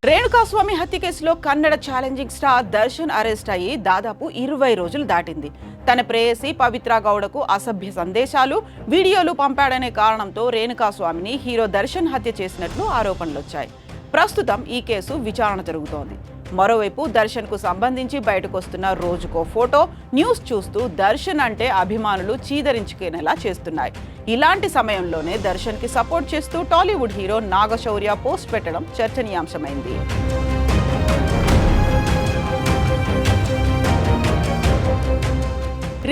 రేణుకాస్వామి హత్య కేసులో Kannada challenging star Darshan arrest అయ్యి దాదాపు 20 రోజులు దాటింది. తన ప్రేయసి పవిత్ర గౌడకు అసభ్య సందేశాలు, వీడియోలు పంపాడనే కారణంతో రేణుకాస్వామిని హీరో దర్శన్ హత్య చేసినట్లు ఆరోపణలొచ్చాయి. ప్రస్తుతం ఈ కేసు విచారణ జరుగుతోంది. మరోవైపు దర్శన్ కు సంబంధించి బయటకు వస్తున్న రోజుకో ఫోటో, న్యూస్ చూస్తూ దర్శన్ అంటే అభిమానులు చీదరించుకునేలా చేస్తున్నాయి. ఇలాంటి సమయంలోనే దర్శన్ కి సపోర్ట్ చేస్తూ టాలీవుడ్ హీరో నాగశౌర్య పోస్ట్ పెట్టడం చర్చనీయాంశమైంది.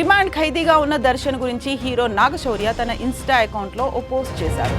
రిమాండ్ ఖైదీగా ఉన్న దర్శన్ గురించి హీరో నాగశౌర్య తన ఇన్స్టా అకౌంట్లో ఓ పోస్ట్ చేశారు.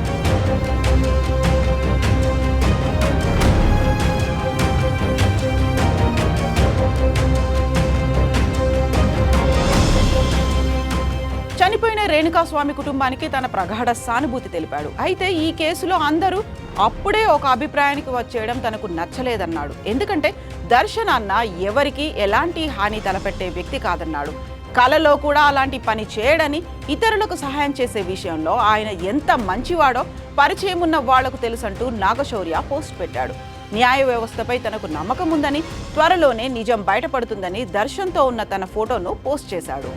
చనిపోయిన రేణుకాస్వామి కుటుంబానికి తన ప్రగాఢ సానుభూతి తెలిపాడు. అయితే ఈ కేసులో అందరూ అప్పుడే ఒక అభిప్రాయానికి వచ్చేయడం తనకు నచ్చలేదన్నాడు. ఎందుకంటే దర్శన్ అన్న ఎవరికి ఎలాంటి హాని తలపెట్టే వ్యక్తి కాదన్నాడు. కలలో కూడా అలాంటి పని చేయడని, ఇతరులకు సహాయం చేసే విషయంలో ఆయన ఎంత మంచివాడో పరిచయం ఉన్న వాళ్లకు తెలుసంటూ నాగశౌర్య పోస్ట్ పెట్టాడు. న్యాయ వ్యవస్థపై తనకు నమ్మకం ఉందని, త్వరలోనే నిజం బయటపడుతుందని దర్శన్తో ఉన్న తన ఫోటోను పోస్ట్ చేశాడు.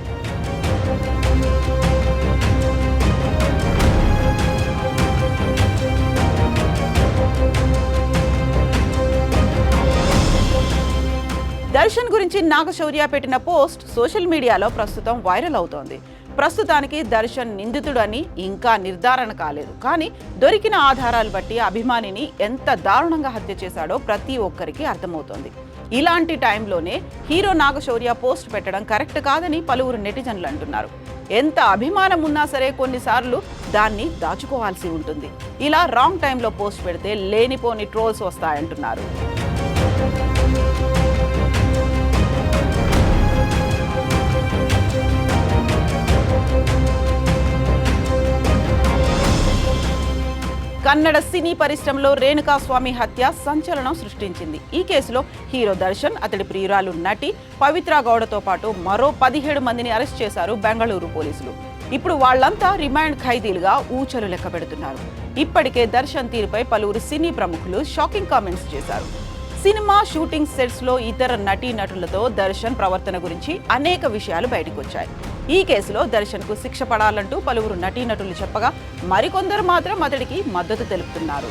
దర్శన్ గురించి నాగశౌర్య పెట్టిన పోస్ట్ సోషల్ మీడియాలో ప్రస్తుతం వైరల్ అవుతోంది. ప్రస్తుతానికి దర్శన్ నిందితుడని ఇంకా నిర్ధారణ కాలేదు. కానీ దొరికిన ఆధారాలు బట్టి అభిమానిని ఎంత దారుణంగా హత్య చేశాడో ప్రతి ఒక్కరికి అర్థమవుతోంది. ఇలాంటి టైంలోనే హీరో నాగశౌర్య పోస్ట్ పెట్టడం కరెక్ట్ కాదని పలువురు నెటిజన్లు అంటున్నారు. ఎంత అభిమానం ఉన్నా సరే కొన్నిసార్లు దాన్ని దాచుకోవాల్సి ఉంటుంది. ఇలా రాంగ్ టైంలో పోస్ట్ పెడితే లేనిపోని ట్రోల్స్ వస్తాయంటున్నారు. కన్నడ సినీ పరిశ్రమలో రేణుకాస్వామి హత్య సంచలనం సృష్టించింది. ఈ కేసులో హీరో దర్శన్, అతడి ప్రియురాలు నటి పవిత్ర గౌడతో పాటు మరో 17 మందిని అరెస్ట్ చేశారు బెంగళూరు పోలీసులు. ఇప్పుడు వాళ్లంతా రిమాండ్ ఖైదీలుగా ఊచలు లెక్క పెడుతున్నారు. ఇప్పటికే దర్శన్ తీరుపై పలువురు సినీ ప్రముఖులు షాకింగ్ కామెంట్స్ చేశారు. సినిమా షూటింగ్ సెట్స్ లో ఇతర నటీనటులతో దర్శన్ ప్రవర్తన గురించి అనేక విషయాలు బయటకొచ్చాయి. ఈ కేసులో దర్శన్ కు శిక్ష పడాలంటూ పలువురు నటీనటులు చెప్పగా మరికొందరు మాత్రం అతడికి మద్దతు తెలుపుతున్నారు.